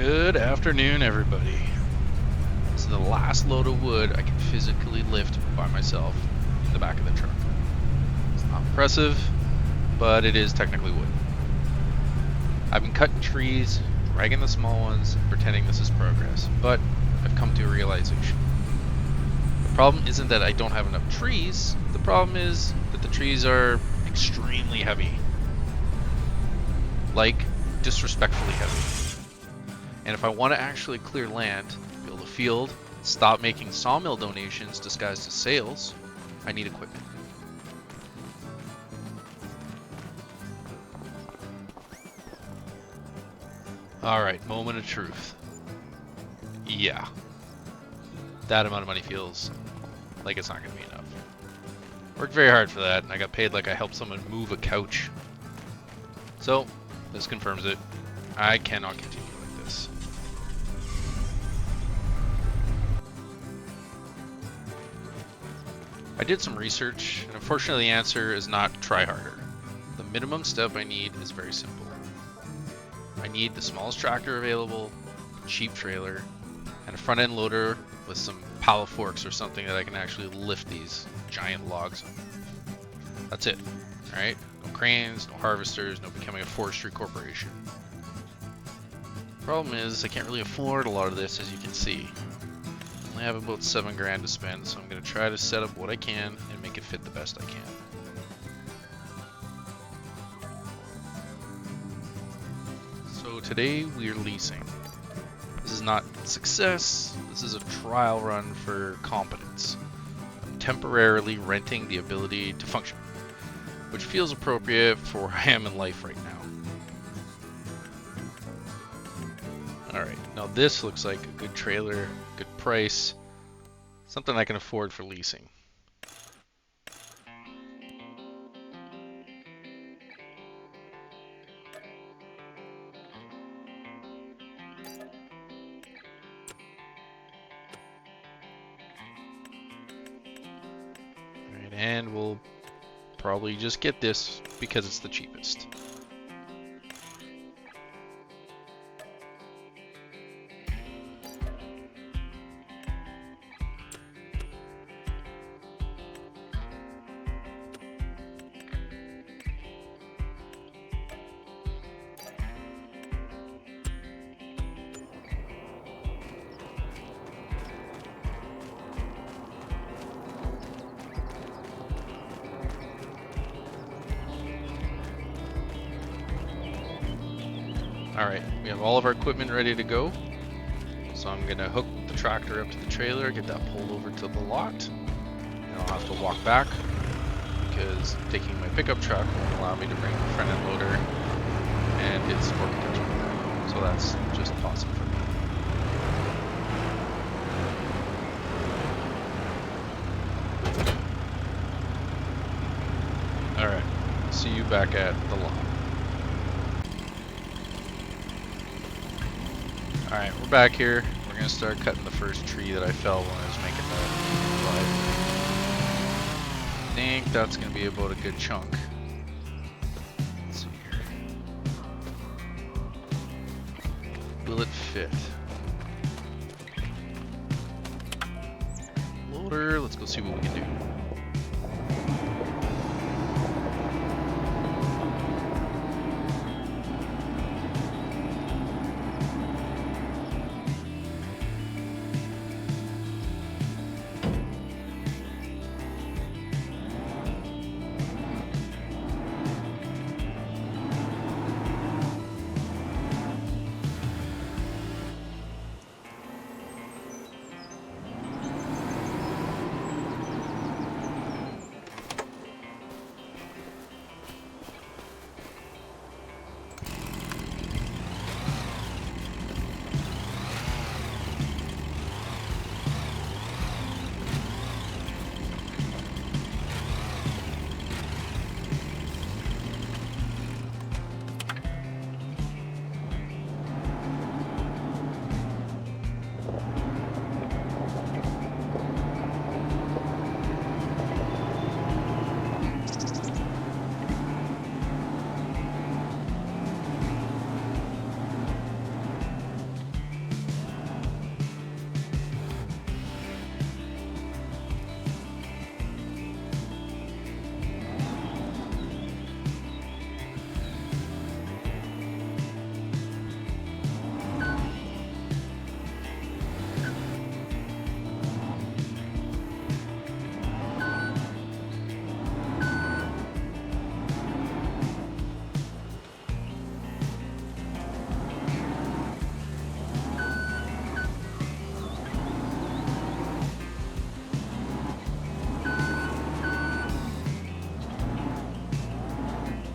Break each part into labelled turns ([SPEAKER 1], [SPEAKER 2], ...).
[SPEAKER 1] Good afternoon, everybody. This is the last load of wood I can physically lift by myself in the back of the truck. It's not impressive, but it is technically wood. I've been cutting trees, dragging the small ones, and pretending this is progress, but I've come to a realization. The problem isn't that I don't have enough trees, the problem is that the trees are extremely heavy. Like, disrespectfully heavy. And if I want to actually clear land, build a field, stop making sawmill donations disguised as sales, I need equipment. Alright, moment of truth. Yeah. That amount of money feels like it's not going to be enough. Worked very hard for that, and I got paid like I helped someone move a couch. So, this confirms it. I cannot continue like this. I did some research, and unfortunately the answer is not try harder. The minimum step I need is very simple. I need the smallest tractor available, a cheap trailer, and a front end loader with some palo forks or something that I can actually lift these giant logs on. That's it, alright? No cranes, no harvesters, no becoming a forestry corporation. Problem is, I can't really afford a lot of this, as you can see. I have about $7 grand to spend, so I'm going to try to set up what I can and make it fit the best I can. So today we are leasing. This is not success, this is a trial run for competence. I'm temporarily renting the ability to function, which feels appropriate for where I am in life right now. Alright, now this looks like a good trailer, good price, something I can afford for leasing. Alright, and we'll probably just get this because it's the cheapest. Alright, we have all of our equipment ready to go. So I'm going to hook the tractor up to the trailer, get that pulled over to the lot. And I'll have to walk back because taking my pickup truck won't allow me to bring the front end loader and its fork attachment. So that's just awesome for me. Alright, see you back at the lot. Alright, we're back here. We're going to start cutting the first tree that I felled when I was making the drive. I think that's going to be about a good chunk. Let's see here. Will it fit? Loader, let's go see what we can do.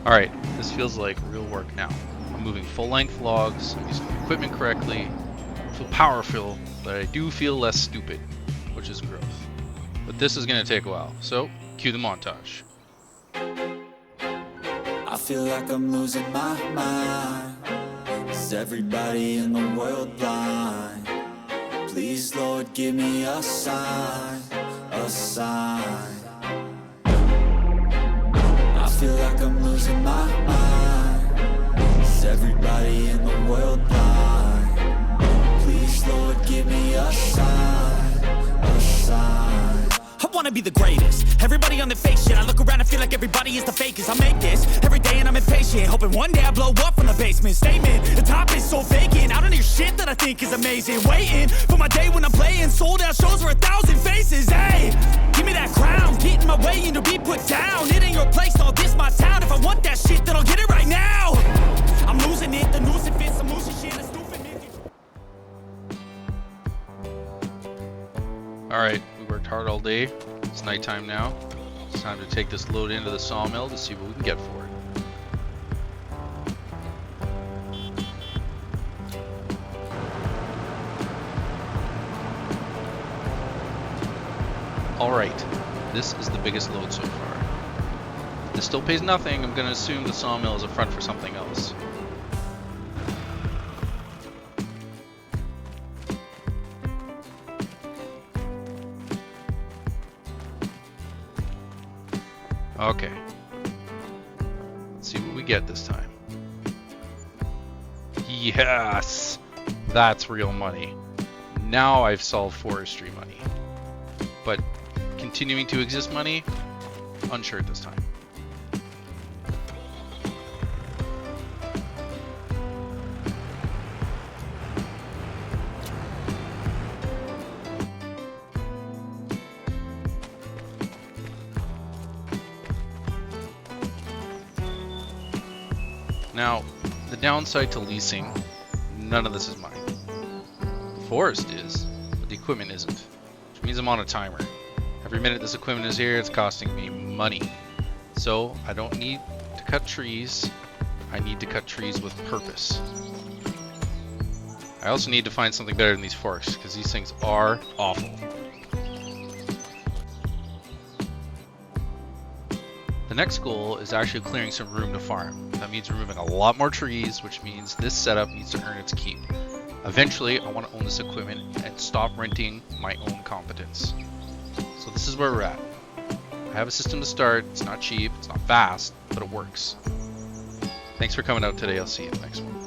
[SPEAKER 1] Alright, this feels like real work now. I'm moving full-length logs, I'm using the equipment correctly, I feel powerful, but I do feel less stupid, which is growth. But this is going to take a while, so cue the montage.
[SPEAKER 2] I feel like I'm losing my mind. Is everybody in the world blind? Please, Lord, give me a sign, a sign. I feel like I'm losing my mind. Is everybody in the world blind? Please, Lord, give me a sign, a sign.
[SPEAKER 3] I wanna be the greatest. Everybody on the fake shit. I look around and feel like everybody is the fakest. I make this every day and I'm impatient, hoping one day I blow up from the basement. Statement, the top is so vacant. I don't hear shit that I think is amazing. Waiting for my day when I'm playing sold out shows for 1,000 faces. Hey, give me that crown, get in my way and to be put down. It ain't your place, all this my town. If I want that shit, then I'll get it right now. I'm losing it, the noose it fits, I'm losing shit. A stupid
[SPEAKER 1] Alright, we worked hard all day. It's nighttime now. It's time to take this load into the sawmill to see what we can get for it. Alright, this is the biggest load so far. This still pays nothing. I'm going to assume the sawmill is a front for something else. Okay. Let's see what we get this time. Yes! That's real money. Now I've solved forestry money. But continuing to exist money? Unsure at this time. Now, the downside to leasing, none of this is mine. The forest is, but the equipment isn't, which means I'm on a timer. Every minute this equipment is here, it's costing me money. So, I don't need to cut trees, I need to cut trees with purpose. I also need to find something better than these forks, because these things are awful. The next goal is actually clearing some room to farm. That means removing a lot more trees, which means this setup needs to earn its keep. Eventually, I want to own this equipment and stop renting my own competence. So this is where we're at. I have a system to start. It's not cheap, it's not fast, but it works. Thanks for coming out today. I'll see you in the next one.